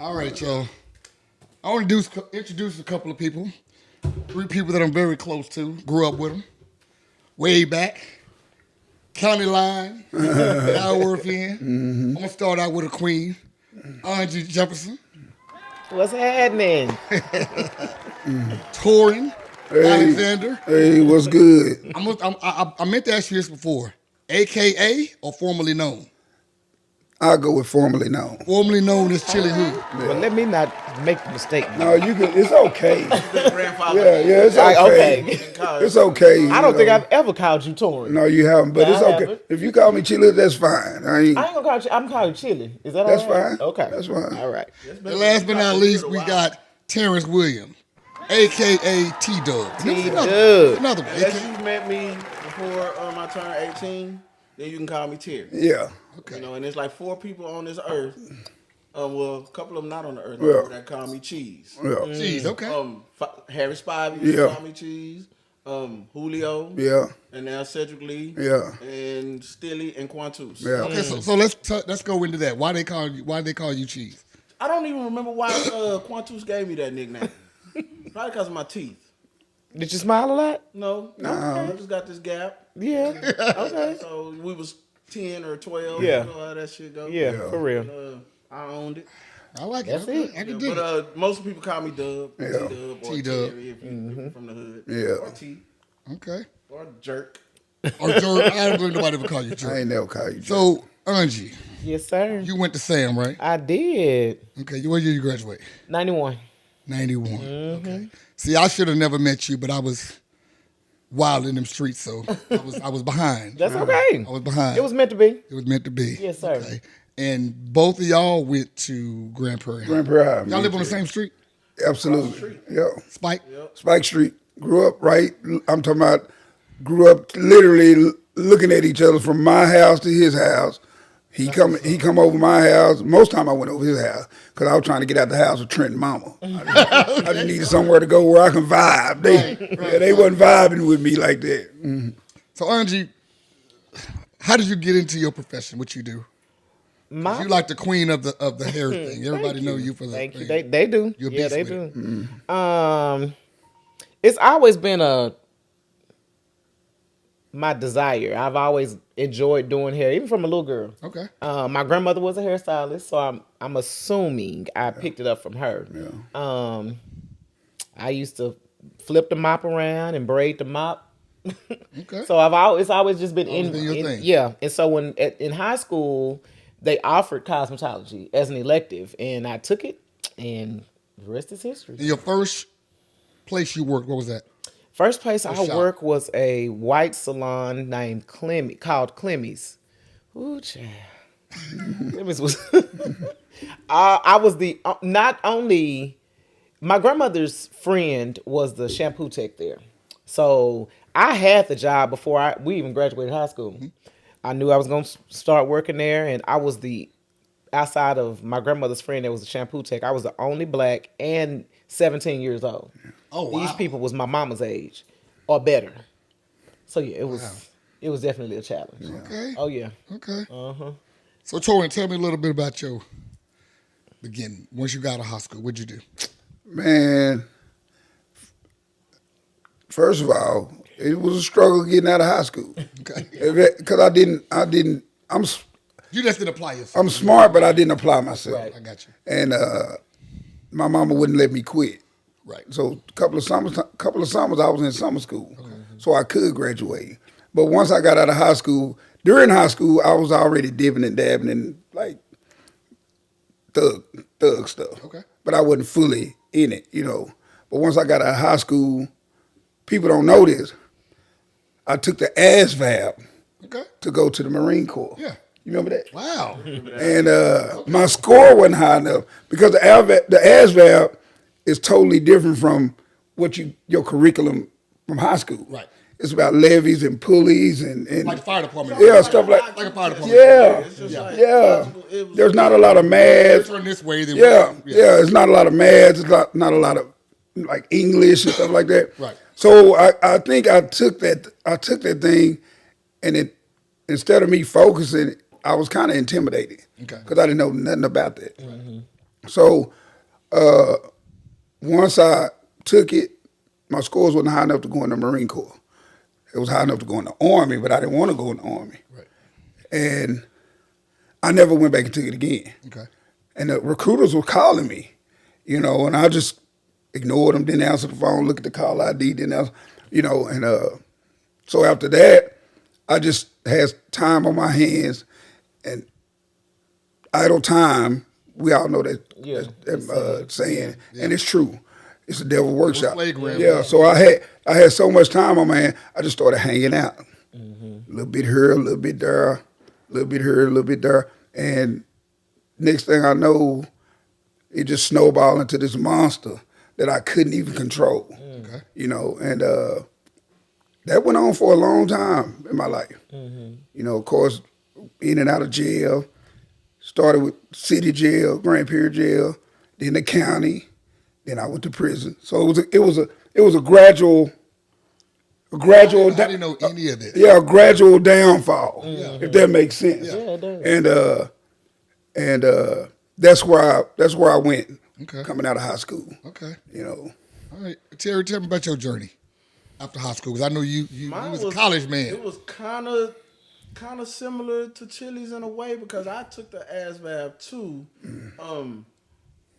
All right, y'all. I want to introduce a couple of people. Three people that I'm very close to. Grew up with them. Way back. County line. Alworth End. I'm going to start out with a queen. Angie Jefferson. What's happening? Torin. Alexander. Hey, what's good? I meant to ask you this before. AKA or formerly known? I'll go with formerly known. Formerly known as Chili Hood. Well, let me not make a mistake. No, you can. It's okay. Grandfather. Yeah, it's okay. It's okay. I don't think I've ever called you Torin. No, you haven't, but No, it's I okay. haven't. If you call me Chili, that's fine. I ain't gonna call you. I'm calling you Chili. Is that all That's right? fine. Okay. That's fine. All right. And last but not least, we got Terrence Williams, a.k.a. T-Dub. T-Dub. Another one. Unless you met me before I turned 18, then you can call me Terry. Yeah. Okay. You know, and there's like 4 people on this earth. Well, a couple of them not on the earth Yeah. that call me Cheese. Yeah. Jeez, okay. Harry Spivey used Yeah. to call me Cheese. Julio. Yeah. And now Cedric Lee. Yeah. And Stilly and Quantus. Yeah. Okay, so let's go into that. Why they call you Cheese? I don't even remember why Quantus gave me that nickname. Probably because of my teeth. Did you smile a lot? No. I just got this gap. Yeah. Okay. So we was 10 or 12. Yeah. You know how that shit go. Yeah, for real. I owned it. I like That's it. it. I can dig it. But most people call me Dub, Yeah. T-Dub, or T-Dub. Terry if you from the hood. Yeah. Or T, Okay. or Jerk. Or Jordan. I don't believe nobody ever call you I Jordan. ain't never call you. So, Angie, Yes, sir. you went to Sam, right? I did. Okay. What year you graduate? 91. 91. Okay. See, I should have never met you, but I was wild in them streets, so I was behind. That's okay. I was behind. It was meant to be. It was meant to be. Yes, sir. Okay. And both of y'all went to Grand Prairie. Grand Prairie High. Y'all live on the same street? Absolutely. Yeah. Spike? Spike Street. Grew up right. I'm talking about. Grew up literally looking at each other from my house to his house. He come over my house. Most time I went over his house because I was trying to get out the house with Trent Mama. I just needed somewhere to go where I can vibe. They wasn't vibing with me like that. Mm-hmm. So, Angie, how did you get into your profession? What you do? You like the queen of the hair thing. Everybody know you for that. Thank you. thing. They do. You're a Yeah, beast they with do. it. It's always been my desire. I've always enjoyed doing hair, even from a little girl. Okay. My grandmother was a hairstylist, so I'm assuming I picked it up from her. Yeah. I used to flip the mop around and braid the mop. Okay. So it's always just been Always been your thing. yeah. And so in high school they offered cosmetology as an elective, and I took it, and the rest is history. And your first place you worked, what was that? First place I shop? worked was a white salon named called Clemmy's. Ooh, child. Clemmy's was. I was not only my grandmother's friend was the shampoo tech there, so I had the job before we even graduated high school. Mm-hmm. I knew I was going to start working there, and I was outside of my grandmother's friend that was a shampoo tech, I was the only black and 17 years old. Oh, wow. These people was my mama's age or better. So yeah, it was definitely a challenge. Okay. Oh yeah. Okay. So, Torin, tell me a little bit about your beginning. Once you got out of high school, what'd you do? Man, first of all, it was a struggle getting out of high school. Okay. Because You just didn't apply yourself. I'm smart, but I didn't apply myself. Right. I got you. And my mama wouldn't let me quit. Right. So a couple of summers I was in summer school, so I could graduate. But once I got out of high school, during high school, I was already dipping and dabbing in like thug stuff. Okay. But I wasn't fully in it, you know. But once I got out of high school, people don't know this. I took the ASVAB Okay. to go to the Marine Corps. Yeah. You remember that? Wow. And my score wasn't high enough because the ASVAB is totally different from what your curriculum from high school. Right. It's about levees and pulleys and Like the fire department. yeah, stuff like a fire department. yeah, It's just like yeah. it was- There's not a lot of math. Turn this way, then Yeah, it's not a lot of math. It's not a lot of like English and stuff like that. Right. So I think I took that thing, and it instead of me focusing, I was kind of intimidated Okay. because I didn't know nothing about that. So once I took it, my scores wasn't high enough to go in the Marine Corps. It was high enough to go in the Army, but I didn't want to go in the Army. Right. And I never went back and took it again. Okay. And the recruiters were calling me, and I just ignored them, didn't answer the phone, look at the call ID, didn't answer, and so after that, I just had time on my hands, and idle time, we all know that saying, and it's true. It's a devil workshop. flagrant. Yeah, so I had so much time on my hand, I just started hanging out. A little bit here, a little bit there, a little bit here, a little bit there. And next thing I know, it just snowballed into this monster that I couldn't even control. Okay. And that went on for a long time in my life. Of course, in and out of jail. Started with city jail, Grand Prairie jail, then the county, then I went to prison. So it was a gradual. I didn't know any of this. Yeah, a gradual downfall, if that makes sense. Yeah, it does. And that's where I went Okay. coming out of high school. Okay. You All right, Terry, tell me about your journey after high school, because I know you Mine was a college man. It was kind of similar to Chili's in a way because I took the ASVAB too,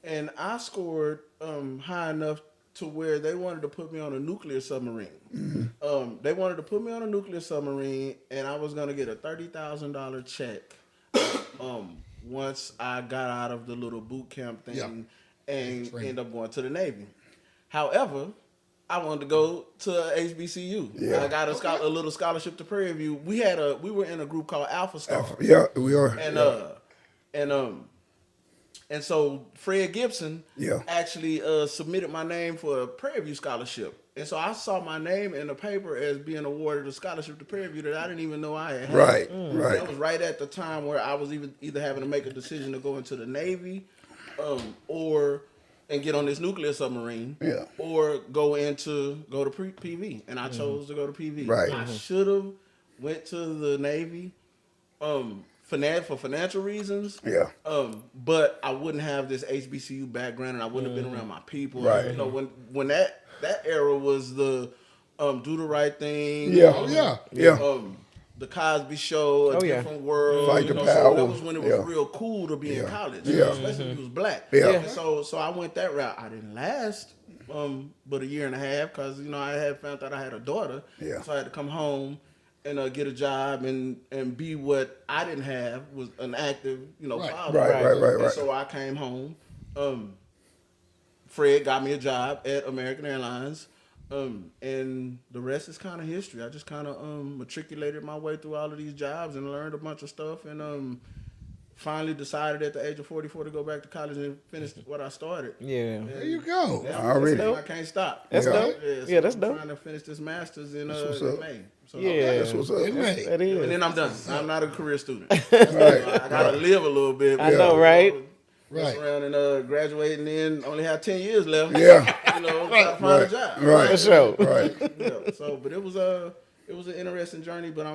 and I scored high enough to where they wanted to put me on a nuclear submarine. They wanted to put me on a nuclear submarine, and I was gonna get a $30,000 check once I got out of the little boot camp thing and end up going to the Navy. However, I wanted to go to HBCU. Yeah. I got a little scholarship to Prairie View. We were in a group called Alpha Star. Yeah, we are. And so Fred Gibson Yeah. actually submitted my name for a Prairie View scholarship. And so I saw my name in the paper as being awarded a scholarship to Prairie View that I didn't even know I had. Right, right. That was right at the time where I was either having to make a decision to go into the Navy and get on this nuclear submarine, or go to PV, and I chose to go to PV. Right. I should have went to the Navy, for financial reasons. Yeah. But I wouldn't have this HBCU background, and I wouldn't have been around my people. Right. When that era was the do the right thing. Yeah. Oh, yeah. Yeah. The Cosby Show, a different world. Fight the So power. that was when it was Yeah. real cool to be in college, Yeah. especially if you was black. Yeah. And so I went that route. I didn't last but a year and a half because I had found out I had a daughter. Yeah. So I had to come home and get a job and be what I didn't have, was an active father. Right. And so I came home. Fred got me a job at American Airlines. And the rest is kind of history. I just kind of matriculated my way through all of these jobs and learned a bunch of stuff, and finally decided at the age of 44 to go back to college and finish what I started. Yeah. There you go. Already. I can't stop. That's dope. Yeah, that's I'm dope. trying to finish this master's in what's up. May. So Yeah. That's what's up. In May. That and is. then I'm done. I'm not a career student. Right. I gotta live a little bit. I know, right? Right. Mess around and graduate, and then only have 10 years left. Yeah. Try to find a job. Right. For sure. Right. Yeah. So, but it was an interesting journey. But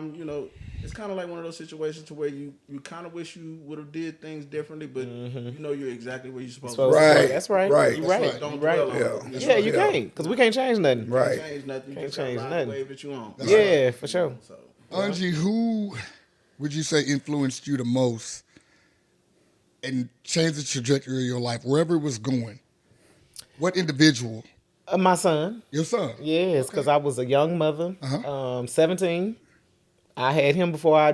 it's kind of like one of those situations to where you kind of wish you would have did things differently, but you're exactly where you're supposed to. Right. That's right. Right. You That's right. right. Don't You right. dwell on Yeah. it. Yeah, you can't, because we can't change nothing. Right. Can't change nothing. You Can't just gotta change ride nothing. the wave that you on. Yeah, for sure. So, Angie, who would you say influenced you the most and changed the trajectory of your life, wherever it was going? What individual? My son. Your son. Yes, because I was a young mother, 17. I had him before I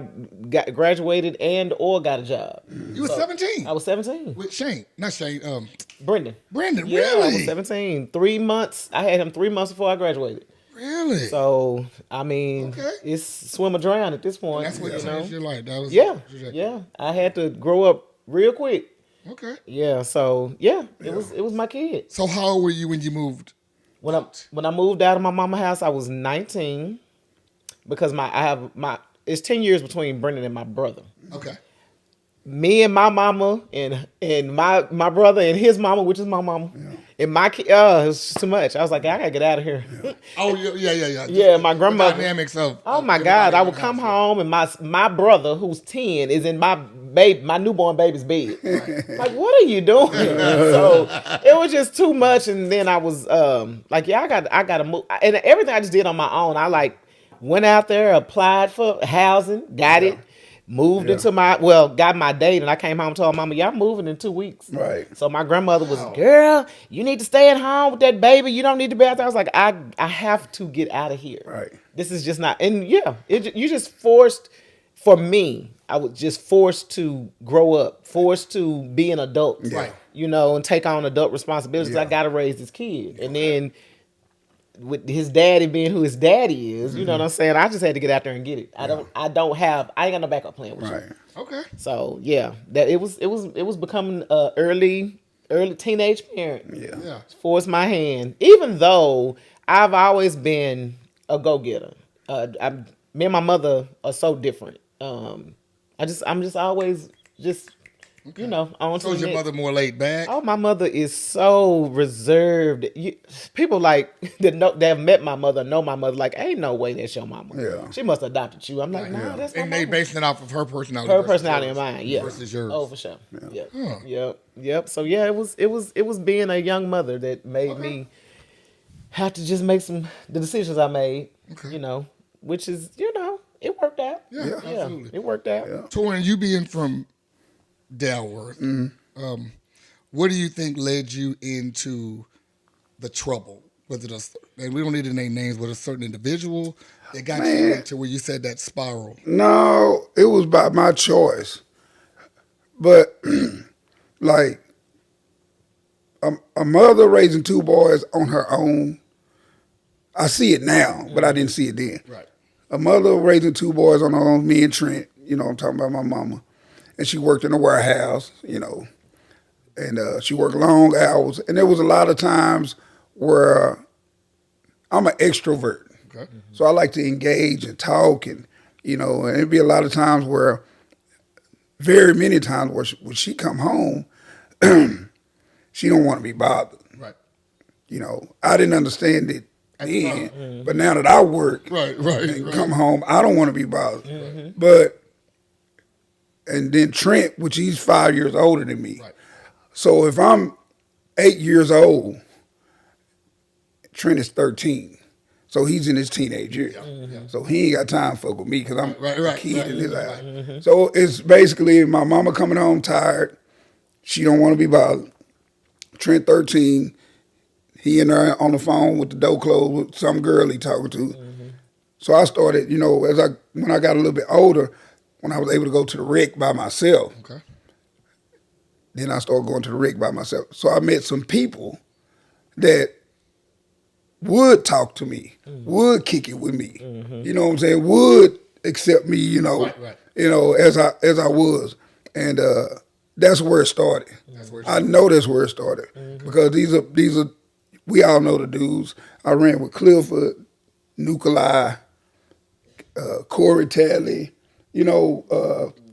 graduated or got a job. You were 17. I was 17. With Shane. Not Shane. Brendan. Brandon, Yeah, I really? was 17. 3 months. I had him 3 months before I graduated. Really? So, I mean, Okay. it's swim or drown at this point. That's what changed your life. That was Yeah, trajectory. yeah. I had to grow up real quick. Okay. Yeah, so yeah, it was my kid. So how old were you when you moved? When I moved out of my mama's house, I was 19 because it's 10 years between Brendan and my brother. Okay. Me and my mama and my brother and his mama, which is my mama, And my kid, it was just too much. I was like, I gotta get out of here. Oh yeah. Yeah, my grandmother. The dynamics of. Oh of my everybody God! I in would the come house, home and my brother, who's 10, is in my newborn baby's bed. Like, what are you doing? So it was just too much. And then I was like, yeah, I got to move. And everything I just did on my own. I like went out there, applied for housing, got it. Moved into got my date, and I came home and told Mama, y'all moving in 2 weeks. Right. So my grandmother was, girl, you need to stay at home with that baby. You don't need to be out there. I was like, I have to get out of here. Right. This is just not, and you just forced, for me, I was just forced to grow up, forced to be an adult. Right. You know, and take on adult responsibilities. Yeah. I got to raise this kid. And then with his daddy being who his daddy is, you know what I'm saying? I just had to get out there and get it. I ain't got no backup plan with Right. you. Okay. So yeah, that it was becoming early teenage parent. Yeah. Forced my hand, even though I've always been a go getter. Me and my mother are so different. I'm just always just on to So is the your next. mother more laid back? Oh, my mother is so reserved. People like that have met my mother know my mother. Like, ain't no way that's your mama. Yeah. She must have adopted you. I'm like, nah, that's my And mama. they basing it off of her personality. Her versus personality yours. and mine, yeah. Versus yours. Oh, for sure. Yep. So yeah, it was being a young mother that made me have to just make the decisions I made. Okay. Which is it worked out. Yeah, absolutely. It worked out. Yeah. Torin, you being from Dalworth, what do you think led you into the trouble? Was it and we don't need to name names, but a certain individual that got you into where you said that spiral? No, it was by my choice. But like a mother raising 2 boys on her own, I see it now, but I didn't see it then. Right. A mother raising 2 boys on her own, me and Trent, I'm talking about my mama. And she worked in a warehouse, and she worked long hours. And there was a lot of times where I'm an extrovert. Okay. So I like to engage and talk and it'd be a lot of times where, very many times where when she come home, she don't want to be bothered. Right. I didn't understand it At the then, but now that I work Right. and come home, I don't want to be bothered. And then Trent, which he's 5 years older than me. Right. So if I'm 8 years old, Trent is 13. So he's in his teenage years. Yeah. So he ain't got time to fuck with me because I'm a kid in his house. right. So it's basically my mama coming home tired. She don't want to be bothered. Trent 13, he and her on the phone with the door closed with some girl he talking to. So I started, when I got a little bit older, when I was able to go to the rec by myself, Okay. then I started going to the rec by myself. So I met some people that would talk to me, would kick it with me. You know what I'm saying? Would accept me, Right. as I was. And that's where it started. I know that's where it started. Because these are we all know the dudes. I ran with Clifford, Nuclei, Corey Talley,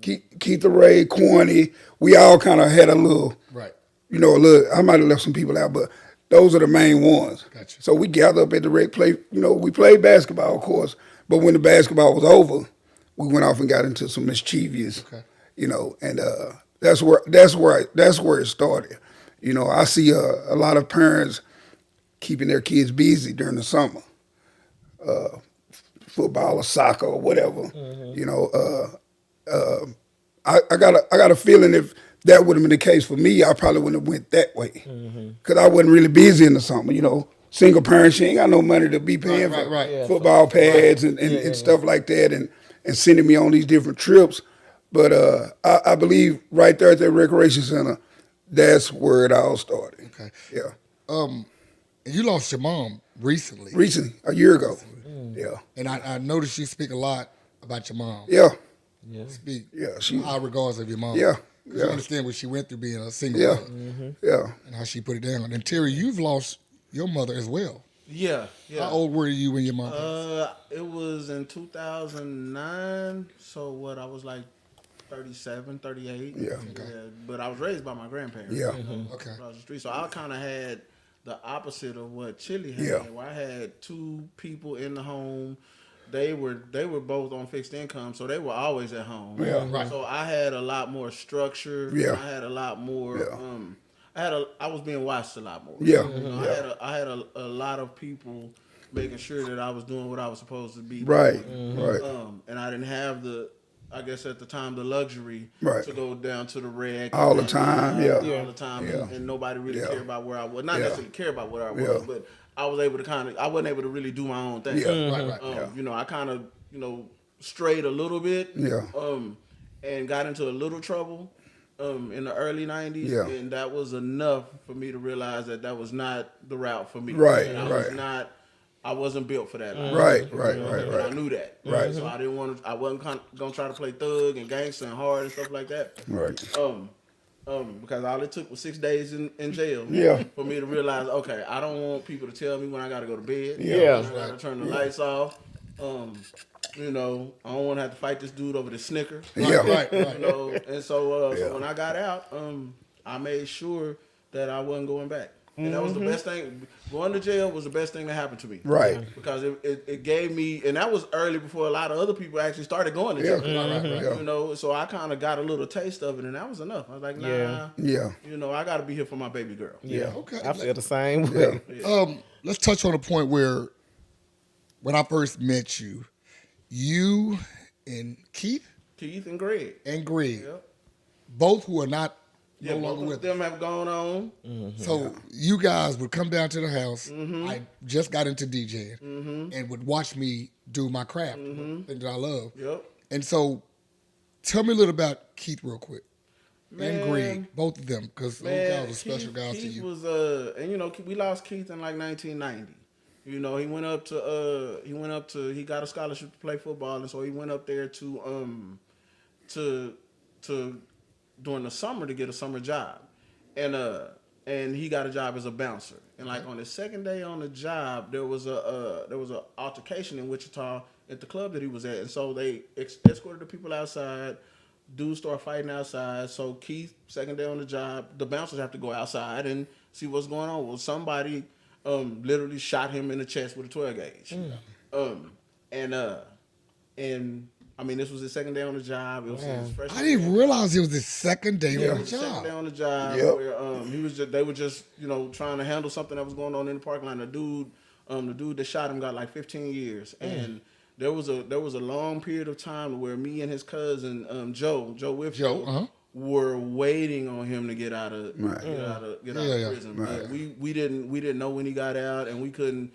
Keith Ray, Corny. We all kind of had a little, Right. I might have left some people out, but those are the main ones. Gotcha. So we gather up at the rec, play, we played basketball, of course, but when the basketball was over, we went off and got into some mischievous, Okay. and that's where it started. I see a lot of parents keeping their kids busy during the summer, football or soccer or whatever. I got a feeling if that would have been the case for me, I probably wouldn't have went that way, because I wasn't really busy in the summer. Single parent, she ain't got no money to be paying for right. football pads and stuff like that, and sending me on these different trips. But I believe right there at that recreation center, that's where it all started. Okay. Yeah. And you lost your mom recently. Recently, a year ago. Yeah. And I noticed you speak a lot about your mom. Yeah. Speak She- high regards of your mom. Yeah. 'Cause you understand what she went through being a single Yeah. mother Yeah. and how she put it down. And Terry, you've lost your mother as well. Yeah. How old were you when your mom passed? It was in 2009. So what? I was like 37, 38. Yeah. But I was raised by my grandparents. Yeah. Okay. Across the street. So I kind of had the opposite of what Chili had. Yeah. Where I had 2 people in the home. They were both on fixed income, so they were always at home. Yeah. Right. So I had a lot more structure. Yeah. I had a lot more. Yeah. I was being watched a lot more. Yeah. You know, Yeah. I had a lot of people making sure that I was doing what I was supposed to be Right. doing. Right. And I didn't have I guess at the time, the luxury Right. to go down to the reg All the time, yeah. all the time, Yeah. and nobody really Yeah. cared about where I was. Not Yeah. necessarily care about where I was, Yeah. but I was able to I wasn't able to really do my own thing. Yeah. Right. Yeah. You know, I kind of, strayed a little bit. Yeah. And got into a little trouble. In the early '90s, Yeah. and that was enough for me to realize that was not the route for me. Right, And I wasn't built for that life. Right, You right, know, right, and right. I knew that. Right. So I didn't want to. I wasn't gonna try to play thug and gangster and hard and stuff like that. Right. Because all it took was 6 days in jail. Yeah. For me to realize, okay, I don't want people to tell me when I got to go to bed. Yeah. When I got to turn the lights off. I don't want to have to fight this dude over the Snicker. Yeah. Right. You know, and so, Yeah. so when I got out, I made sure that I wasn't going back. And that was the best thing. Going to jail was the best thing that happened to me. Right. Because it gave me, and that was early before a lot of other people actually started going to Yeah. jail. Right. Yeah. You know, so I kind of got a little taste of it, and that was enough. I was like, nah, Yeah. Yeah. I got to be here for my baby girl. Yeah. Okay. I feel the same way. Let's touch on a point where, when I first met you, you and Keith Keith and Greg. and Greg, Yep. both who are not Yeah, no both longer of with us. them have gone on. So you guys would come down to the house. Mm-hmm. I just got into DJing and would watch me do my craft, thing that I love. Yep. And so, tell me a little about Keith real quick and Man. Greg, both of them, because those guys are special Keith, guys to Keith you. was we lost Keith in like 1990. He went up to he got a scholarship to play football, and so he went up there to during the summer to get a summer job, and he got a job as a bouncer. And like on his second day on the job, there was a altercation in Wichita at the club that he was at, and so they escorted the people outside. Dudes start fighting outside. So Keith, second day on the job, the bouncers have to go outside and see what's going on. Well, somebody literally shot him in the chest with a 12 gauge. And I mean, this was his second day on the job. It was his freshman I didn't year. realize it was his second day Yeah, on it the was the second day job. on the job Yep. where they were just trying to handle something that was going on in the parking lot. The dude that shot him got like 15 years, and there was a long period of time where me and his cousin Joe Whitfield were waiting on him to get out of Right. get out of prison. But we didn't know when he got out, and we couldn't.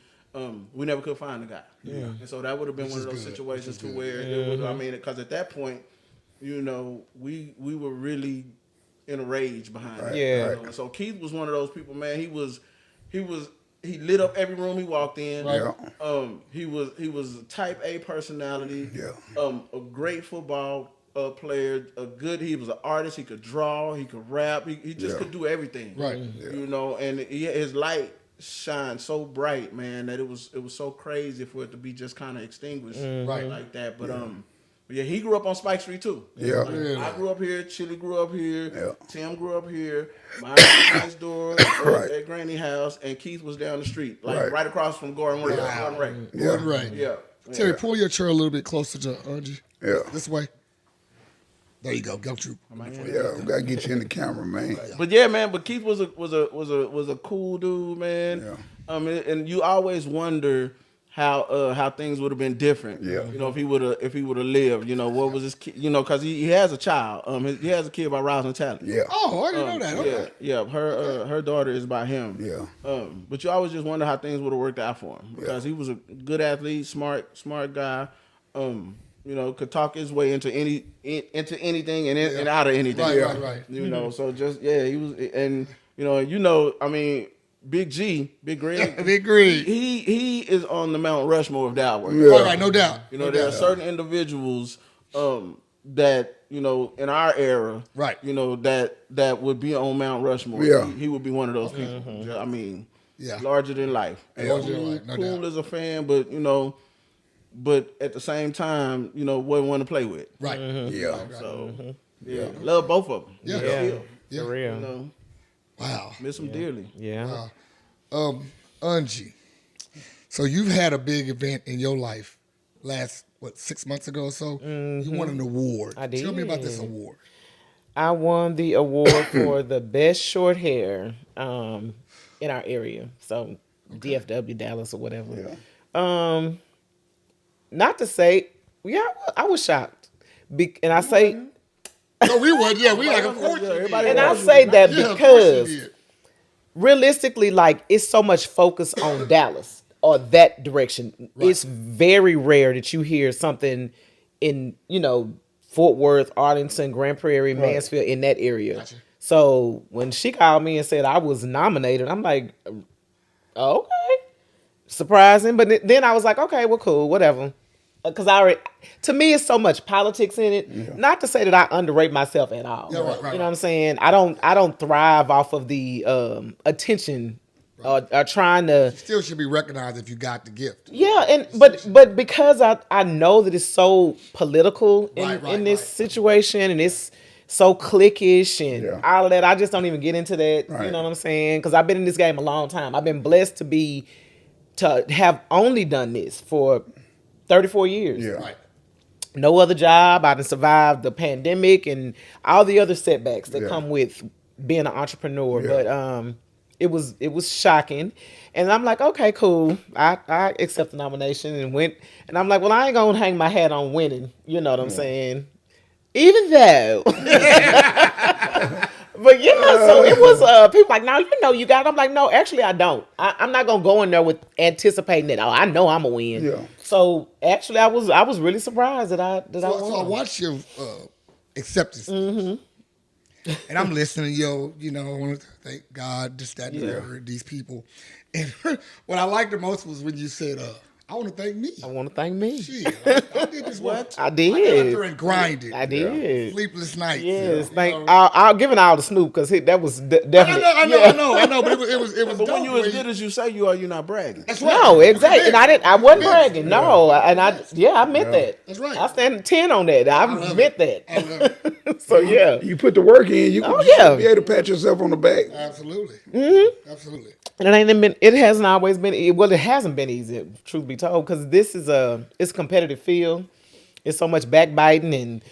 We never could find the guy. Yeah. And so that would have been one of those situations to where it would, I mean, because at that point, we were really in a rage behind it. Yeah. And so Keith was one of those people, man. He lit up every room he walked in. Right. He was a type A personality. Yeah. A great football player. He was an artist. He could draw. He could rap. He just could do everything. Right. And his light shined so bright, man, that it was so crazy for it to be just kind of extinguished Right. like that. But yeah, he grew up on Spike Street too. Yeah. Yeah. I grew up here. Chili grew up here. Yeah. Tim grew up here. Mine was next door Right. at Granny House, and Keith was down the street, like Right. right across from Gordon Ray. Wow. Gordon Ray. Yeah. Right. Yeah. Terry, pull your chair a little bit closer to Angie. Yeah. This way. There you go. Go through. Yeah. We gotta get you in the camera, man. But yeah, man. But Keith was a cool dude, man. Yeah. And you always wonder how things would have been different. Yeah. If he would have lived. What was his kid? Because he has a child. He has a kid by Roslyn Talley. Yeah. Oh, I didn't know that. Okay. Yeah. Her daughter is by him. Yeah. But you always just wonder how things would have worked out for him because he was a good athlete, smart guy. Could talk his way into anything and out of anything. Right. So just he was, and I mean, Big Greg, Big Greg. he is on the Mount Rushmore of Dalworth. Yeah. All right, no doubt. There are certain individuals that in our era, Right. that would be on Mount Rushmore. Yeah. He would be one of those people. I mean, Yeah. larger than life. Larger than life, no cool doubt. as a fan, but at the same time, wasn't one to play with. Right. Yeah. So love both of them. Yeah. Yeah. Still, For real. you know, Wow. miss them dearly. Yeah. Wow. Angie. So you've had a big event in your life last 6 months ago or so. You won an award. I Tell me about this did. award. I won the award for the best short hair in our area. So DFW, Dallas, or whatever. Yeah. Not to say, yeah, I was shocked. And I say, No, we won. Yeah, we like of course. you did. Everybody and I knows you say did. that Yeah, of course you because did. realistically, like it's so much focus on Dallas or that direction. It's very rare that you hear something in, Fort Worth, Arlington, Grand Prairie, Mansfield, in that area. Gotcha. So when she called me and said I was nominated, I'm like, okay, surprising. But then I was like, okay, well, cool, whatever. Because to me, it's so much politics in it. Yeah. Not to say that I underrate myself at all. Yeah, right, You know right. what I'm saying? I don't thrive off of the attention or trying to. Still should be recognized if you got the gift. Yeah, but because I know that it's so political Right, in this right. situation, and it's so cliquish and Yeah. all of that. I just don't even get into that. Right. You know what I'm saying? Because I've been in this game a long time. I've been blessed to have only done this for 34 years. Yeah. Right. No other job. I done survived the pandemic and all the other setbacks that Yeah. come with being an entrepreneur. Yeah. But it was shocking. And I'm like, okay, cool. I accept the nomination and went. And I'm like, well, I ain't gonna hang my hat on winning. You know what I'm saying? Even though. But yeah, so it was people like, now you got it. I'm like, no, actually I don't. I'm not gonna go in there with anticipating that. Oh, I know I'm gonna win. Yeah. So actually, I was really surprised that I So I won. watched your acceptance speech. Mm-hmm. And I'm listening, I want to thank God, this, that, and the third, these people. And what I liked the most was when you said, I want to thank me. I want to thank me. Shit, I did this work. I I did. got out there and grinded. I did. Sleepless nights. Yes, you thank. know. I'll give it all to Snoop because that was definitely. I know, but it was But dope when you as when good as you say you are, you're not bragging. That's right. No, exactly, and I wasn't Yeah. bragging. No, and I meant that. That's right. I stand 10 on that. I love meant it. I that. love it. So yeah, You put the work in, you Oh, should yeah. be able to pat yourself on the back. Absolutely. Absolutely. and it hasn't always been. Well, it hasn't been easy, truth be told, because this is it's a competitive field. It's so much backbiting and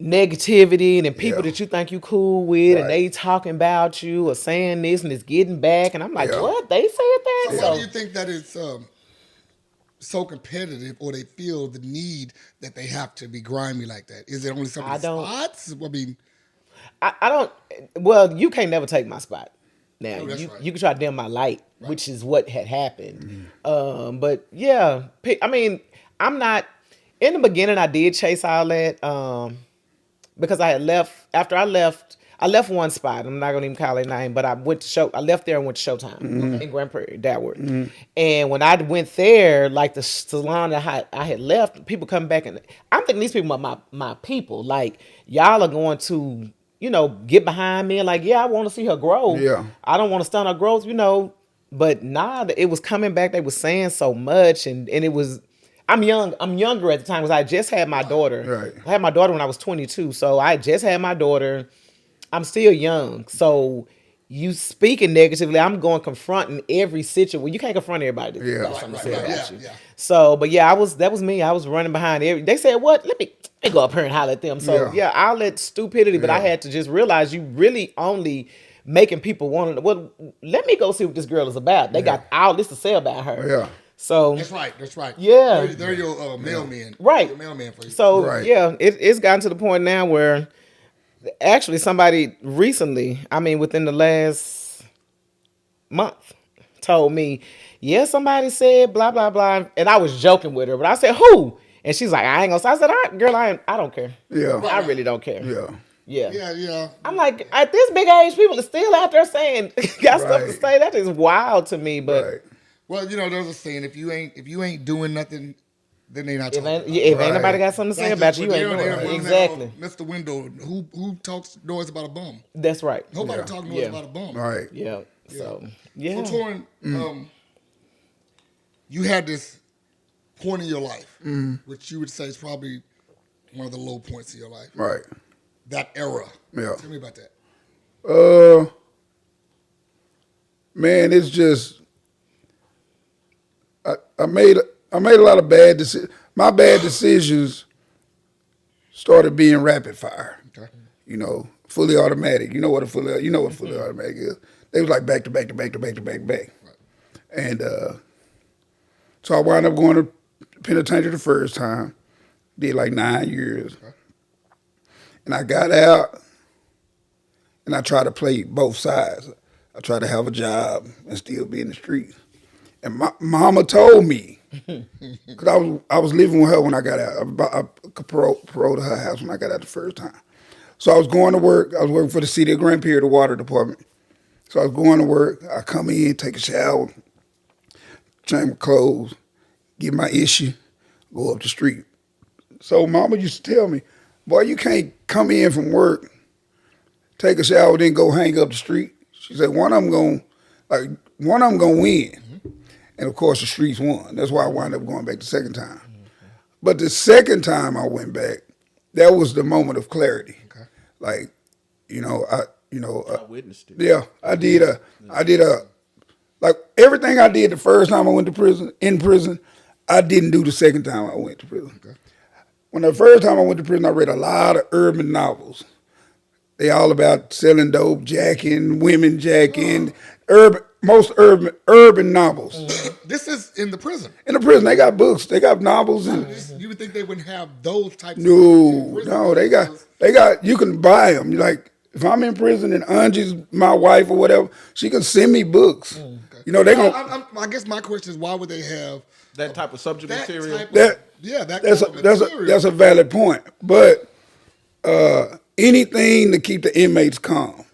negativity, and then people Yeah. that you think you cool with, and Right. they talking about you or saying this, and it's getting back, and I'm like, Yeah. what? They said that? So So, why do you think that it's so competitive, or they feel the need that they have to be grimy like that? Is it only some I of the don't- spots? I mean, I don't. Well, you can't never take my spot. Now Oh, that's you right. you can try to dim my light, which is what had happened. But yeah, I mean, I'm not. In the beginning, I did chase all that because I had left. After I left one spot. I'm not gonna even call it name, but I left there and went to Showtime in Grand Prairie, Dalworth. And when I went there, like the salon that I had left, people come back and I'm thinking these people are my people. Like y'all are going to, get behind me and like, yeah, I want to see her grow. Yeah. I don't want to stunt her growth, But nah, it was coming back. They were saying so much, and it was. I'm younger at the time because I just had my daughter. Right. I had my daughter when I was 22, so I just had my daughter. I'm still young, so you speaking negatively, I'm going confronting every situation. Well, you can't confront everybody. That Yeah. got something to say Right, about yeah, you. yeah. So, but yeah, that was me. I was running behind They said, "What? Let me go up here and holler at them." So Yeah. I'll let stupidity, but I Yeah. had to just realize you really only making people want to. Well, let me go see what this girl is about. They got all this to say about her. Yeah. So That's right. That's right. Yeah. They're your mailmen. Right. Your mailman for you. So Right. yeah, it's gotten to the point now where actually somebody recently, within the last month, told me, yeah, somebody said blah blah blah, and I was joking with her, but I said who, and she's like, I ain't gonna. So I said, all right, girl, I don't care. Yeah. I really don't care. Yeah. Yeah. yeah. I'm like, at this big age, people are still out there saying got stuff to Right. say. That is wild to me, but. Right. Well, there's a saying: if you ain't doing nothing, then they not If talking. ain't, about yeah, it. if ain't nobody got something to say about you, you ain't They're doing running it. out, Exactly. Mr. Window, who talks noise about a bum? That's right. Nobody Yeah. talking noise Yeah. about a bum. Right. Yeah. So yeah. So, Torin, you had this point in your life, which you would say is probably one of the low points of your life. Right. That era. Yeah. Tell me about that. Man, it's just I made a lot of bad decisions. My bad decisions started being rapid fire. Okay. You know, fully automatic. You know what a fully automatic is. They was like back to back to back to back to back to back. Right. And so I wound up going to penitentiary the first time. Did like 9 years. Okay. And I got out and I tried to play both sides. I tried to have a job and still be in the streets. And my mama told me, because I was living with her when I got out. I paroled to her house when I got out the first time. So I was going to work. I was working for the city of Grand Prairie, the water department. So I was going to work. I come in, take a shower, change my clothes, get my issue, go up the street. So mama used to tell me, boy, you can't come in from work, take a shower, then go hang up the street. She said, one of them gonna win. And of course the streets won. That's why I wound up going back the second time. But the second time I went back, that was the moment of clarity. Okay. Like, I witnessed it. Yeah, I did like everything I did the first time I went to prison, I didn't do the second time I went to prison. Okay. When the first time I went to prison, I read a lot of urban novels. They all about selling dope, jacking, women jacking, most urban novels. This is in the prison. In the prison, they got books, they got novels, and You would think they wouldn't have those types of no, they got. You can buy them. Like if I'm in prison and Angie's my wife or whatever, she can send me books. You know they gonna. I guess my question is, why would they have That type of subject that material. type of, That- that's That's a valid point, but anything to keep the inmates calm.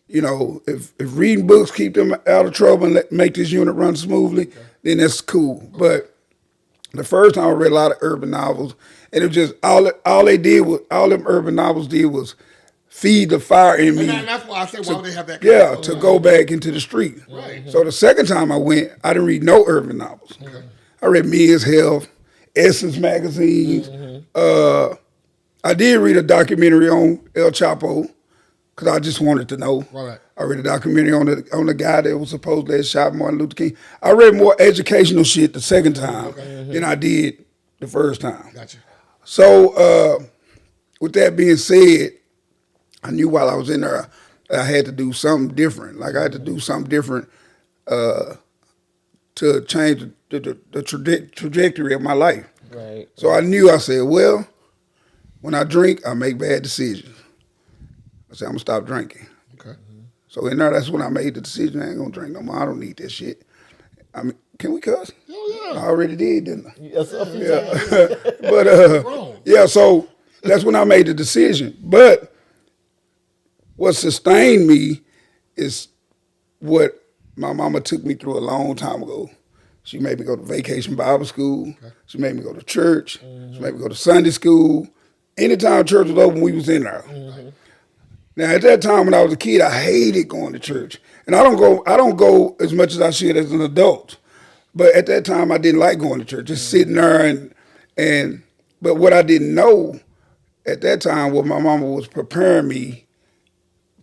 You know, if reading books keep them out of trouble and make this unit run smoothly, then that's cool. But the first time I read a lot of urban novels, and it was just all them urban novels did was feed the fire in me. And that's why I said, why would they have that? Yeah, to go back into the street. Right. So the second time I went, I didn't read no urban novels. I read Men's Health, Essence magazines. I did read a documentary on El Chapo because I just wanted to know. Right. I read a documentary on the guy that was supposedly had shot Martin Luther King. I read more educational shit the second time than I did the first time. Gotcha. So with that being said, I knew while I was in there I had to do something different. Like I had to do something different to change the trajectory of my life. Right. So I knew, I said, well, when I drink, I make bad decisions. I said, I'm gonna stop drinking. Okay. So in there, that's when I made the decision, I ain't gonna drink no more. I don't need that shit. I mean, can we cuss? Oh, yeah. I already did, didn't I? Yes, But yeah, so that's when I made the decision. But what sustained me is what my mama took me through a long time ago. She made me go to vacation Bible school. Okay. She made me go to church. She made me go to Sunday school. Anytime church was open, we was in there. Now at that time when I was a kid, I hated going to church. And I don't go as much as I should as an adult. But at that time I didn't like going to church, just sitting there but what I didn't know at that time was my mama was preparing me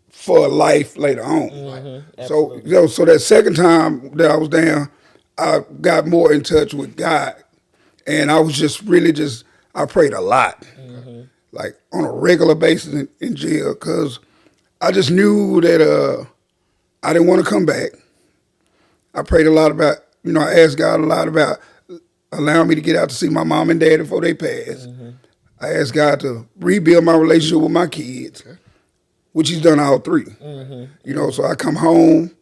for life later on. So that second time that I was down, I got more in touch with God. And I was just really I prayed a lot. Like on a regular basis in jail, because I just knew that I didn't want to come back. I prayed a lot about, I asked God a lot about allowing me to get out to see my mom and dad before they passed. I asked God to rebuild my relationship with my kids, which he's done all three. So I come home,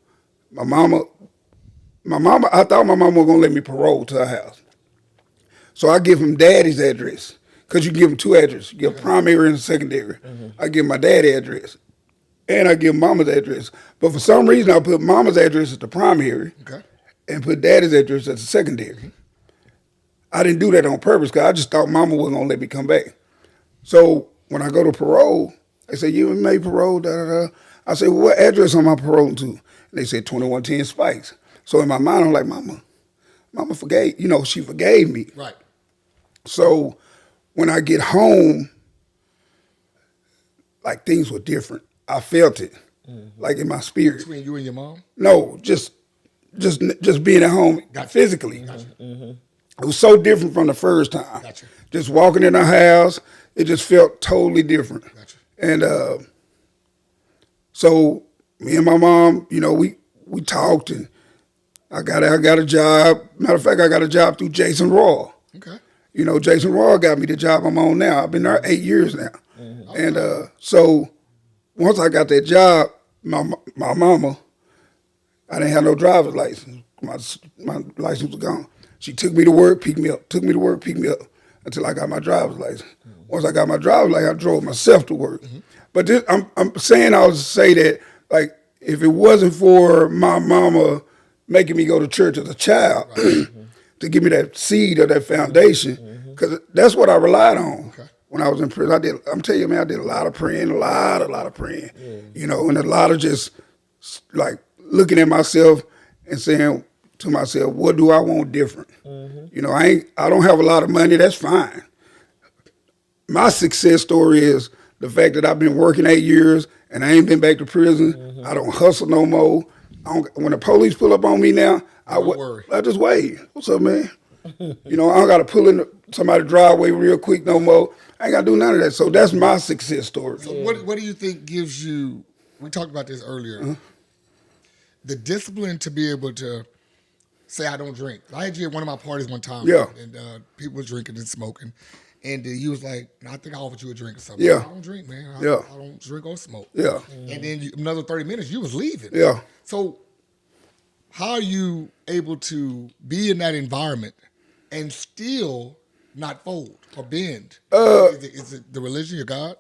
my mama, I thought my mama was gonna let me parole to her house. So I give him daddy's address, because you can give him two addresses. You give primary and secondary. I give my daddy address, and I give mama's address. But for some reason, I put mama's address as the primary and put daddy's address as the secondary. I didn't do that on purpose, because I just thought mama wasn't gonna let me come back. So when I go to parole, they say, you made parole, da-da-da. I say, well, what address am I paroling to? And they said 2110 Spikes. So in my mind, I'm like, mama forgave, she forgave me. Right. So when I get home, like things were different. I felt it. like in my spirit. Between you and your mom? No, just being at home Gotcha. physically. Gotcha. It was so different from the first time. Gotcha. Just walking in the house, it just felt totally different. Gotcha. And so me and my mom, you know, we talked, and I got a job. Matter of fact, I got a job through Jason Roy. Okay. You know, Jason Roy got me the job I'm on now. I've been there 8 years now. And so once I got that job, my mama, I didn't have no driver's license. My license was gone. She took me to work, picked me up, until I got my driver's license. Once I got my driver's license, I drove myself to work. But this, I'm saying I was to say that, like, if it wasn't for my mama making me go to church as a child, to give me that seed or that foundation, because that's what I relied on. Okay. When I was in prison, I'm telling you, man, I did a lot of praying, a lot of praying, you know, and a lot of just like looking at myself and saying to myself, what do I want different? You know, I don't have a lot of money. That's fine. My success story is the fact that I've been working 8 years and I ain't been back to prison. I don't hustle no more. When the police pull up on me now, I just wait. What's up, man? You know, I don't got to pull in somebody's driveway real quick no more. I ain't got to do none of that. So that's my success story. So what do you think gives you, we talked about this earlier, the discipline to be able to say I don't drink? I had you at one of my parties one time, and people was drinking and smoking, and you was like, I think I offered you a drink or something. Yeah. I don't drink, man. I don't drink or smoke. Yeah. And then another 30 minutes, you was leaving. Yeah. So how are you able to be in that environment and still not fold or bend? Is it the religion, your God?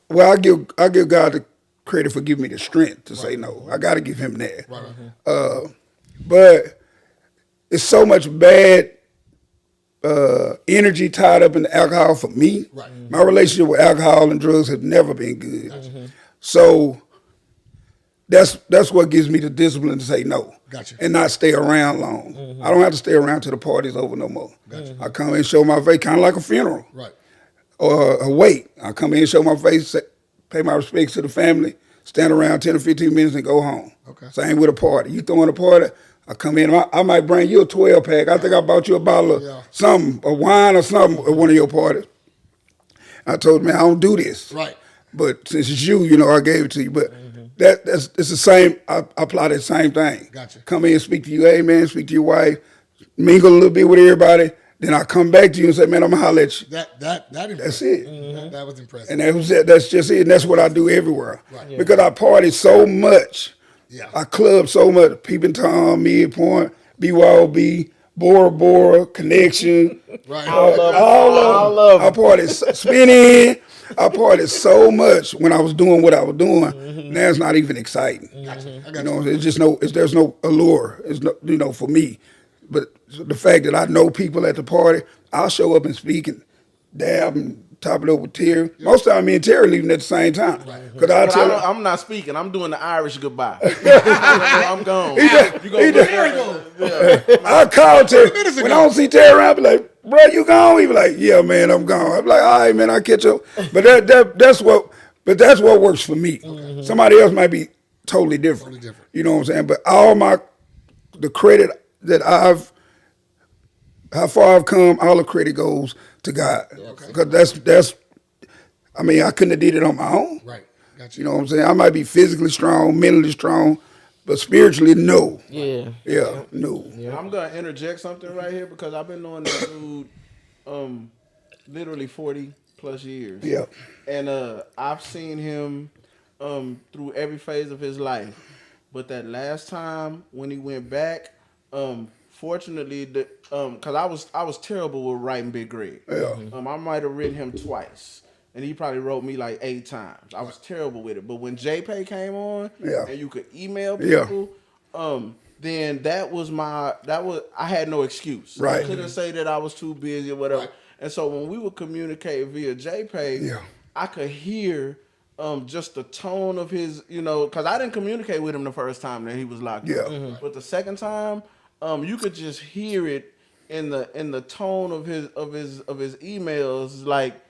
Well, I give God the credit for giving me the strength to say no. I got to give him that. Right. But it's so much bad energy tied up in the alcohol for me. Right. My relationship with alcohol and drugs has never been good. So that's what gives me the discipline to say no. Gotcha. And not stay around long. I don't have to stay around till the party's over no more. Gotcha. I come in and show my face, kind of like a funeral. Right. Or a wake. I come in and show my face, pay my respects to the family, stand around 10 or 15 minutes and go home. Okay. Same with a party. You throwing a party, I come in, I might bring you a 12-pack. I think I bought you a bottle of something, a wine or something at one of your parties. I told him, man, I don't do this. Right. But since it's you, you know, I gave it to you. But it's the same, I apply that same thing. Gotcha. Come in and speak to you, hey man, speak to your wife, mingle a little bit with everybody. Then I come back to you and say, man, I'm gonna holler at you. That's it. That was impressive. And that's just it. And that's what I do everywhere. Right. Yeah. Because I party so much. Yeah. I club so much. Peeping Tom, Midpoint, BYOB, Bora Bora, Connection. Right. All of them. I party spinning. I partied so much when I was doing what I was doing. Now it's not even exciting. Gotcha. I got You know, it's just there's no allure. It's no, you know, for me. But the fact that I know people at the party, I'll show up and speak and dab and top it up with Terry. Most of the time, me and Terry leaving at the same time. Because I tell her, I'm not speaking. I'm doing the Irish goodbye. I'm gone. I call Terry. When I don't see Terry around, I be like, bro, you gone? He be like, yeah, man, I'm gone. I be like, all right, man, I'll catch up. But that's what works for me. Somebody else might be totally different. You know what I'm saying? But the credit that how far I've come, all the credit goes to God. Because that's, I mean, I couldn't have did it on my own. Right. Gotcha. You know what I'm saying? I might be physically strong, mentally strong, but spiritually, no. Yeah. Yeah, no. Yeah. I'm gonna interject something right here because I've been knowing this dude literally 40 plus years. Yeah. And I've seen him through every phase of his life. But that last time when he went back, fortunately, because I was terrible with writing Big Greg. Yeah. I might have written him twice, and he probably wrote me like 8 times. I was terrible with it. But when JPay came on, and you could email people, then I had no excuse. Right. I couldn't say that I was too busy or whatever. Right. And so when we would communicate via JPay, I could hear just the tone of his, you know, because I didn't communicate with him the first time that he was locked up. But the second time, you could just hear it in the tone of his emails. Like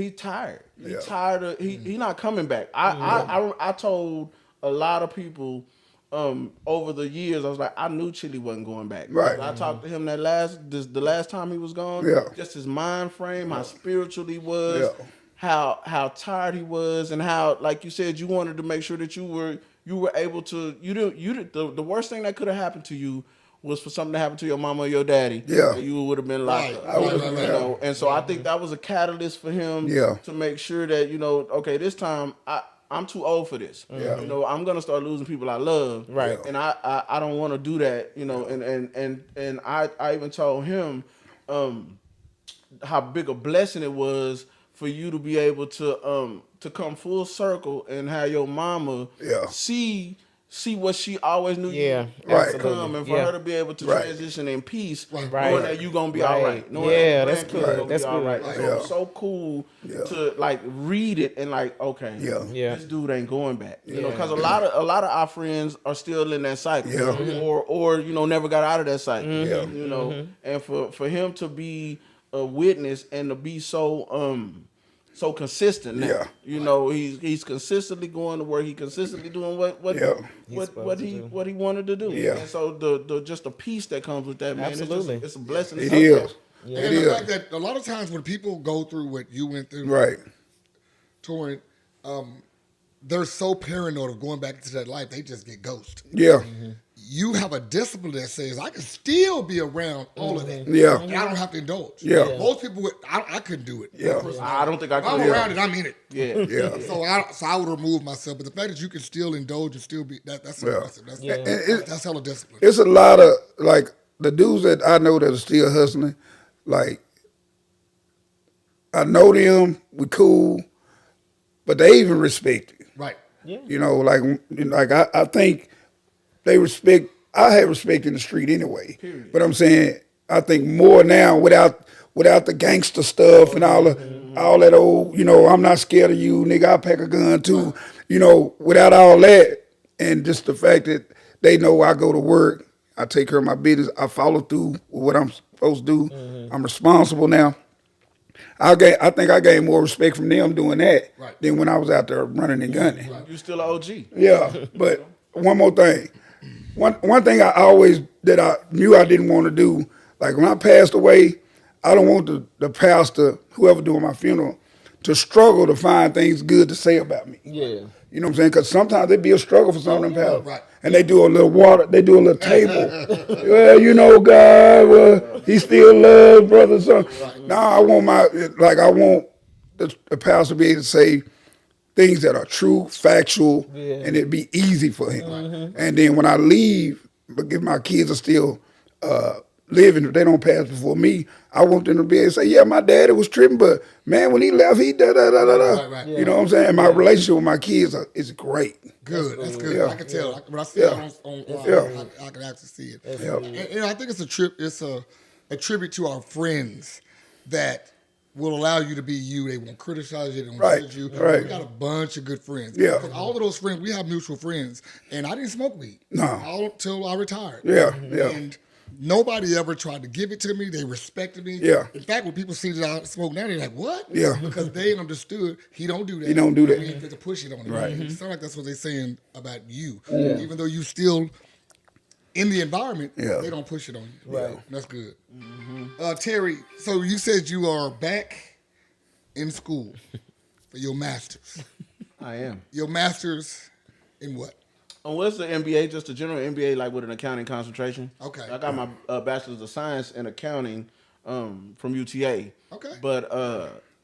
He tired. He Yeah. tired of he not coming back. I told a lot of people over the years, I was like, I knew Chili wasn't going back. Right. I talked to him the last time he was gone. Yeah. Just his mind frame, how spiritual he was, Yeah. how tired he was, and how, like you said, you wanted to make sure that you were able to the worst thing that could have happened to you was for something to happen to your mama or your daddy. Yeah. And you would have been locked up. Right. You know? And so I think that was a catalyst for him Yeah. to make sure that, okay, this time I'm too old for this. Yeah. I'm gonna start losing people I love. Right. And I don't want to do that. And I even told him how big a blessing it was for you to be able to come full circle and have your mama Yeah. see what she always knew Yeah, you was to absolutely. come, and for Yeah. her to be able to Right. transition in peace, Right. knowing that you're gonna be all right. Knowing Yeah, that that's grandkids good. gonna That's be all good. right. Right. So Yeah. it's so cool Yeah. to like read it and like, okay, Yeah. Yeah. this dude ain't going back. Yeah. Because a lot of our friends are still in that cycle, Yeah. or never got out of that cycle. Yeah. And for him to be a witness and to be so consistent now. Yeah. He's consistently going to work. He consistently doing what Yeah. what he wanted to do. Yeah. And so the just the peace that comes with that, man, Absolutely. it's a blessing. It is. And It the is. fact that a lot of times when people go through what you went through, Right. touring, they're so paranoid of going back into that life, they just get ghosted. Yeah. You have a discipline that says I can still be around all of that. Yeah. And I don't have to indulge. Yeah. Most people would. I couldn't do it. Yeah. I don't think I If I'm could. around it, I'm in it. Yeah. Yeah. So I would remove myself. But the fact that you can still indulge and still be that's Yeah. impressive. That's, Yeah. that's hella discipline. It's a lot of, like, the dudes that I know that are still hustling, like, I know them, we cool, but they even respect it. Right. You know, like I think they respect. I had respect in the street anyway. Period. But I'm saying I think more now without the gangster stuff and all that old. I'm not scared of you, nigga. I pack a gun too. Without all that, and just the fact that they know I go to work, I take care of my business, I follow through with what I'm supposed to do. I'm responsible now. I think I gained more respect from them doing that than when I was out there running and gunning. You still an OG. Yeah, but one more thing. One thing that I knew I didn't want to do, like when I passed away, I don't want the pastor, whoever doing my funeral, to struggle to find things good to say about me. Yeah. You know what I'm saying? Because sometimes it be a struggle for some of them pastors. Right. And they do a little water, they do a little table. Well, God, he still loves brother, son. Now I want the pastor to be able to say things that are true, factual, and it'd be easy for him. And then when I leave, but if my kids are still living, if they don't pass before me, I want them to be able to say, yeah, my daddy was tripping, but man, when he left, he da-da-da-da-da. Right. You know what I'm saying? And my relationship with my kids is great. Good. That's good. Yeah. I can tell. When I see it online, Yeah. I can actually see it. Yeah. And I think it's a tribute to our friends that will allow you to be you. They won't criticize you. They won't Right. judge you. Right. We got a bunch of good friends. Yeah. Because all of those friends, we have mutual friends. And I didn't smoke weed. No. All until I retired. Yeah, yeah. And nobody ever tried to give it to me. They respected me. Yeah. In fact, when people see that I smoke now, they're like, what? Yeah. Because they understood he don't do that. He don't do that. We didn't get to push it on him. Right. It sounds like that's what they're saying about you. Even though you still in the environment, Yeah. they don't push it on you. Right. That's good. Terry, so you said you are back in school for your master's. I am. Your master's in what? What's the MBA? Just a general MBA, like with an accounting concentration. Okay. I got my bachelor's of science in accounting from UTA. Okay. But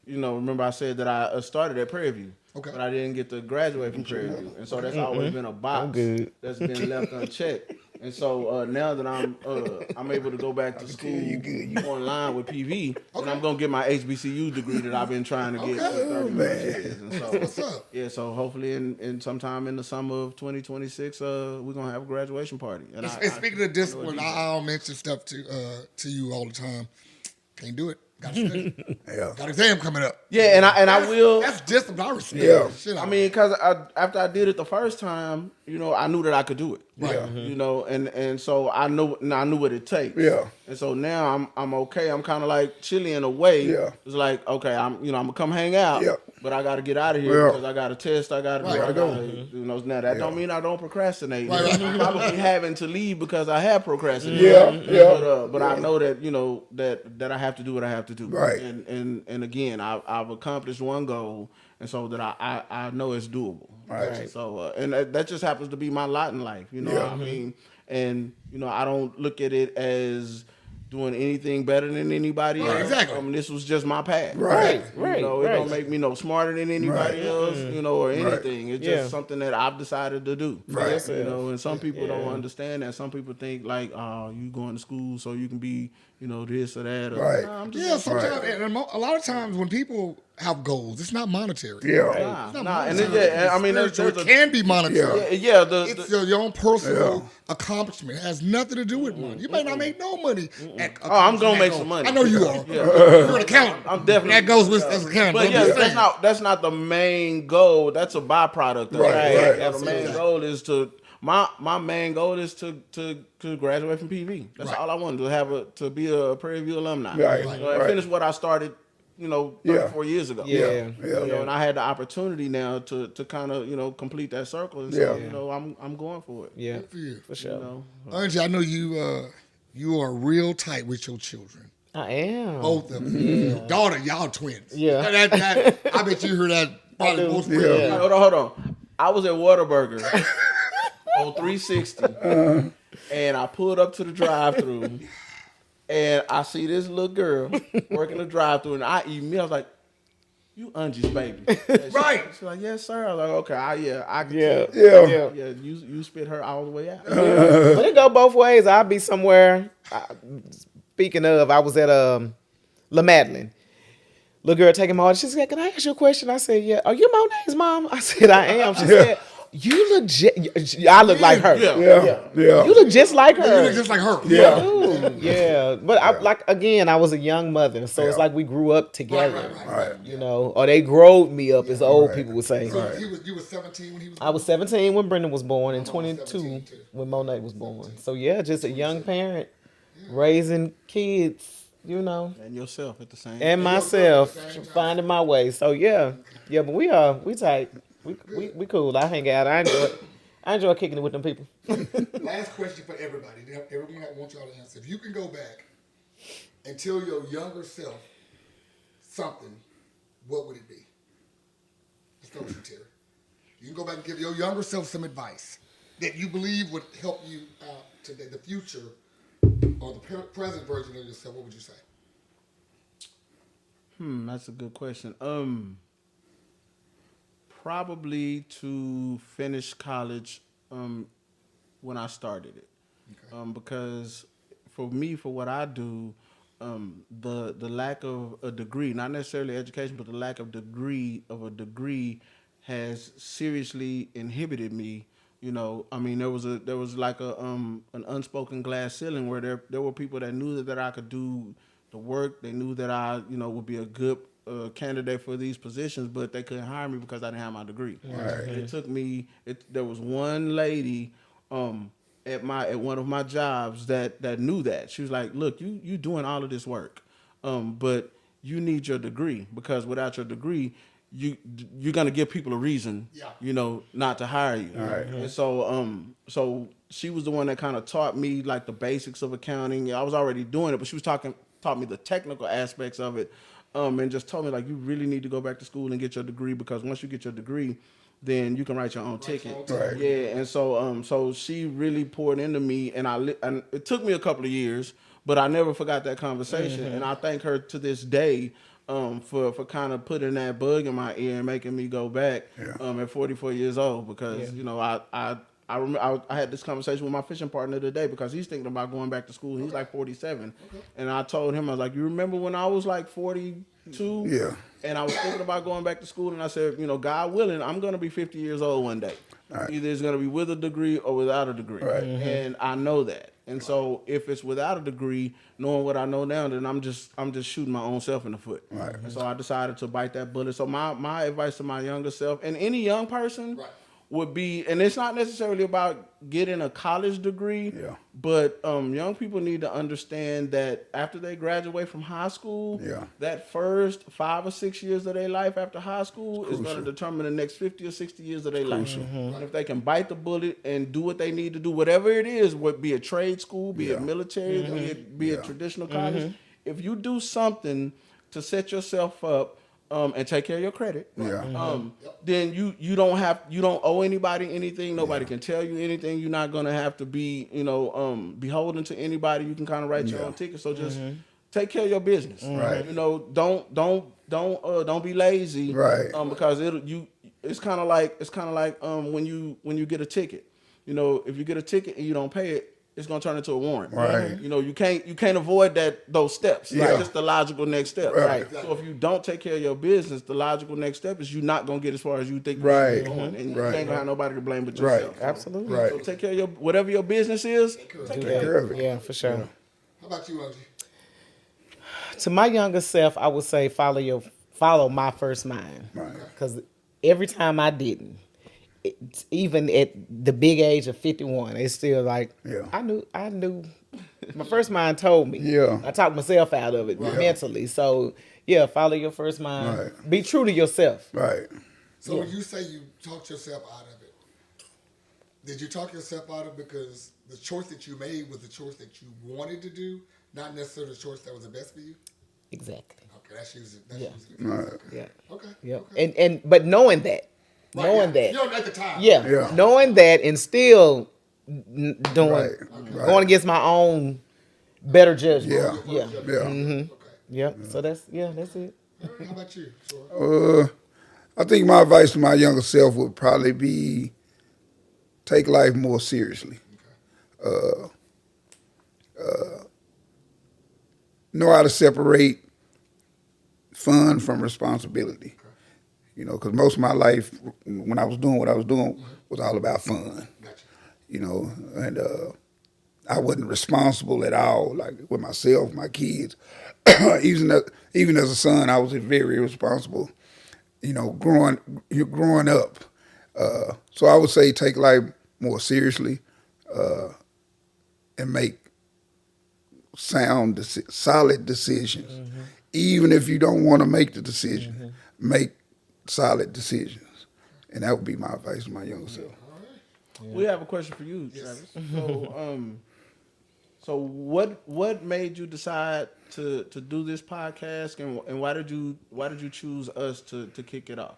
remember I said that I started at Prairie View. Okay. But I didn't get to graduate from Prairie View, and so that's always been a box good. that's been left unchecked. And so now that I'm able to go back to school online with PV, and I'm gonna get my HBCU degree that I've been trying to get for 30 years. And so, What's up? yeah, so hopefully in sometime in the summer of 2026, we're gonna have a graduation party. And And speaking of discipline, I'll mention stuff to you all the time. Can't do it. Got to study. Yeah. Got exam coming up. yeah, and I will. That's discipline. I respect Yeah. the shit out I of mean, because after I did it the first time, I knew that I could do it. Right. You know, and so I knew what it takes. Yeah. And so now I'm okay. I'm kind of like Chili in a way. Yeah. It's like, okay, I'm gonna come hang out. Yeah. But I got to get out of here Yeah. because I got a test. I got to Right. you know. Now that don't mean I don't procrastinate. Right, right. I'm probably having to leave because I have procrastinated. Yeah. But I know that that I have to do what I have to do. Right. And again, I've accomplished one goal, and so that I know it's doable. Right. So and that just happens to be my lot in life. You know what I mean? And I don't look at it as doing anything better than anybody else. Exactly. This was just my path. Right. Right. It don't make me no smarter than anybody else, or anything. It's just something that I've decided to do. Right. And some people don't understand that. Some people think like, oh, you going to school so you can be, this or that. Or, Right. Nah, I'm just Yeah, sometimes, and a lot of times when people have goals, it's not monetary. Yeah. It's not Nah, and monetary. I mean, there's Spiritual. a, It can be monetary. yeah, It's your own personal accomplishment. It has nothing to do with money. You may not make no money. I'm gonna make some money. I know you are. Yeah. You're an accountant. I'm definitely. That goes with as an accountant. But I'm yeah, just saying. that's not the main goal. That's a byproduct. Of Right, it. right. The main goal is to my main goal is to graduate from PV. That's all I wanted to be a Prairie View alumni. Right, And finish what I started. 34 years ago. Yeah. And I had the opportunity now to kind of complete that circle. And so I'm going for it. Yeah. For you. For sure. Angie, I know you are real tight with your children. I am. Both of them. Your daughter, y'all twins. Yeah. I bet you heard that probably do. most Yeah. Hold on. I was at Whataburger on 360, and I pulled up to the drive-thru, and I see this little girl working the drive-thru, and I was like, "You Angie's baby." Right. She's like, "Yes, sir." I was like, "Okay, I can Yeah. tell." Yeah. Yeah, you spit her all the way out. But it go both ways. I'll be somewhere. Speaking of, I was at La Madeline. Little girl taking my order. She said, "Can I ask you a question?" I said, "Yeah." "Are you Monet's mom?" I said, "I am." She said, "You look I look like her. Yeah. You look just like her." You look just like her. Yeah. Ooh, yeah. But I was a young mother, so it's like we grew up together. Right. Or they growed me up, as old people would say. So you were 17 when he was I was 17 when Brendan was born, and 22 17 too. when Monet was born. So yeah, just a young parent raising kids, And yourself at the same. and myself finding my way. So yeah, but we tight. We cool. I hang out. I enjoy kicking it with them people. Last question for everybody. Everyone I want y'all to answer. If you can go back and tell your younger self something, what would it be? Let's go with you, Terry. You can go back and give your younger self some advice that you believe would help you out today, the future, or the present version of yourself. What would you say? That's a good question. Probably to finish college when I started it. Okay. Because for me, for what I do, the lack of a degree, not necessarily education, but the lack of a degree has seriously inhibited me. There was like an unspoken glass ceiling where there were people that knew that I could do the work. They knew that I would be a good candidate for these positions, but they couldn't hire me because I didn't have my degree. Right. It took me. There was one lady at one of my jobs that knew that. She was like, "Look, you doing all of this work, but you need your degree, because without your degree, you're gonna give people a reason, not to hire you." Right. And so she was the one that kind of taught me like the basics of accounting. I was already doing it, but she was taught me the technical aspects of it, and just told me like, you really need to go back to school and get your degree, because once you get your degree, then you can write your own ticket. Right. Yeah, and so she really poured into me, and and it took me a couple of years, but I never forgot that conversation, and I thank her to this day for kind of putting that bug in my ear and making me go back at 44 years old, because I remember I had this conversation with my fishing partner today, because he's thinking about going back to school. He's like 47, and I told him, I was like, "You remember when I was like 42? Yeah. And I was thinking about going back to school, and I said, God willing, I'm going to be 50 years old one day. Right. Either it's going to be with a degree or without a degree. Right. And I know that. And so if it's without a degree, knowing what I know now, then I'm just shooting my own self in the foot. Right. And so I decided to bite that bullet. So my advice to my younger self, and any young person, would be, and it's not necessarily about getting a college degree, Yeah. but young people need to understand that after they graduate from high school, Yeah. that first 5 or 6 years of their life after high school is going to determine the next 50 or 60 years of their life. And if they can bite the bullet and do what they need to do, whatever it is, be it trade school, be it military, be it traditional college, if you do something to set yourself up and take care of your credit, then you don't owe anybody anything. Nobody can tell you anything. You're not gonna have to be beholden to anybody. You can kind of write your own ticket. So just take care of your business. Right. Don't be lazy. Right. Because it's kind of like when you get a ticket. If you get a ticket and you don't pay it, it's gonna turn into a warrant. Right. You can't avoid those steps. Yeah. It's just the logical next step. Right. So if you don't take care of your business, the logical next step is you're not gonna get as far as you think Right. you're going, and you Right. ain't gonna have nobody to blame but Right. yourself. Absolutely. Right. So take care of whatever your business is. Take Do care. care of that. it. Yeah, for sure. How about you, Angie? To my younger self, I would say follow my first mind. Right. Because every time I didn't, even at the big age of 51, it's still like Yeah. I knew. My first mind told me. Yeah. I talked myself out of it mentally. So yeah, follow your first mind. Right. Be true to yourself. Right. So when you say you talked yourself out of it, did you talk yourself out of it because the choice that you made was the choice that you wanted to do, not necessarily the choice that was the best for you? Exactly. Okay, that's usually Yeah. Right. okay. Yeah. Okay. Yep. Okay. But knowing that, Right, knowing yeah. that, You know, at the time. yeah, Yeah. knowing that, and still doing Right. going against my own better judgment. Yeah. Yeah. Yeah. Okay. Yep. So that's it. All right, how about you? Sure. I think my advice to my younger self would probably be take life more seriously. Know how to separate fun from responsibility. Because most of my life, when I was doing what I was doing, was all about fun. Gotcha. And I wasn't responsible at all, like with myself, my kids. Even as a son, I was very irresponsible. Growing up. So I would say take life more seriously, and make solid decisions. Mm-hmm. Even if you don't want to make the decision, make solid decisions. And that would be my advice to my younger self. We have a question for you, Travis. So what made you decide to do this podcast, and why did you choose us to kick it off?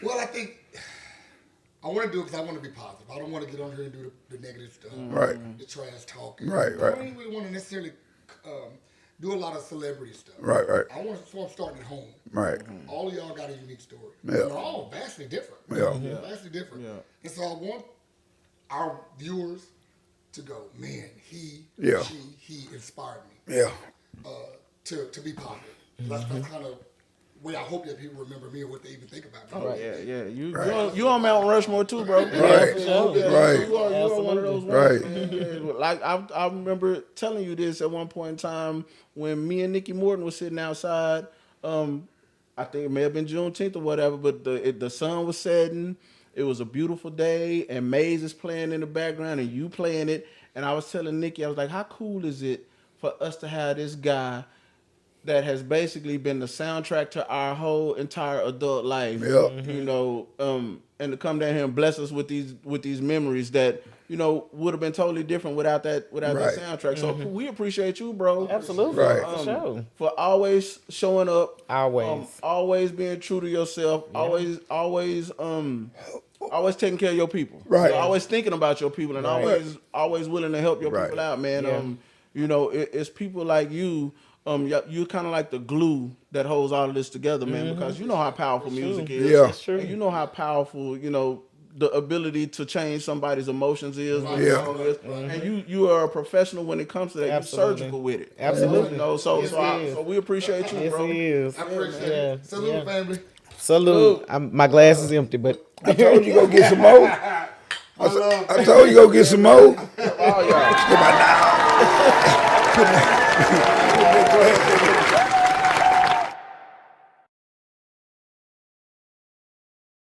Well, I think I want to do it because I want to be positive. I don't want to get on here and do the negative stuff, Right. the trash talk. Right, I right. don't really want to necessarily do a lot of celebrity stuff. Right, right. I want to start at home. Right. All of y'all got a unique story. Yeah. They're all vastly different. Yeah. Vastly different. Yeah. And so I want our viewers to go, man, he inspired me Yeah. to be positive. That's kind of way I hope that people remember me or what they even think about me. Oh yeah. You on Mount Rushmore too, bro. Right. Yeah, Right. You are one of those ones, Right. man. Yeah. Like I remember telling you this at one point in time when me and Nikki Morton was sitting outside. I think it may have been Juneteenth or whatever, but the sun was setting. It was a beautiful day, and Maze is playing in the background, and you playing it. And I was telling Nikki, I was like, how cool is it for us to have this guy that has basically been the soundtrack to our whole entire adult life, Yep. And to come down here and bless us with these memories that would have been totally different without that Right. soundtrack. So we appreciate you, bro. Absolutely. Right. For sure. For always showing up, Always. always being true to yourself, always taking care of your people, Right. always thinking about your people, and always willing to help your Right. people out, man. Yeah. It's people like you. You're kind of like the glue that holds all of this together, man. Because you know how powerful music is. Yeah. That's true. And you know how powerful, the ability to change somebody's emotions is. When Yeah. the song is. And you are a professional when it comes to that. Absolutely. You're surgical with it. Absolutely. So Yes, he is. so we appreciate you, Yes, bro. he is. I appreciate Yeah. it. Salute, family. Salute. My glass is empty, but I told you go get some more. I told you go get some more. Oh, yeah. Go ahead.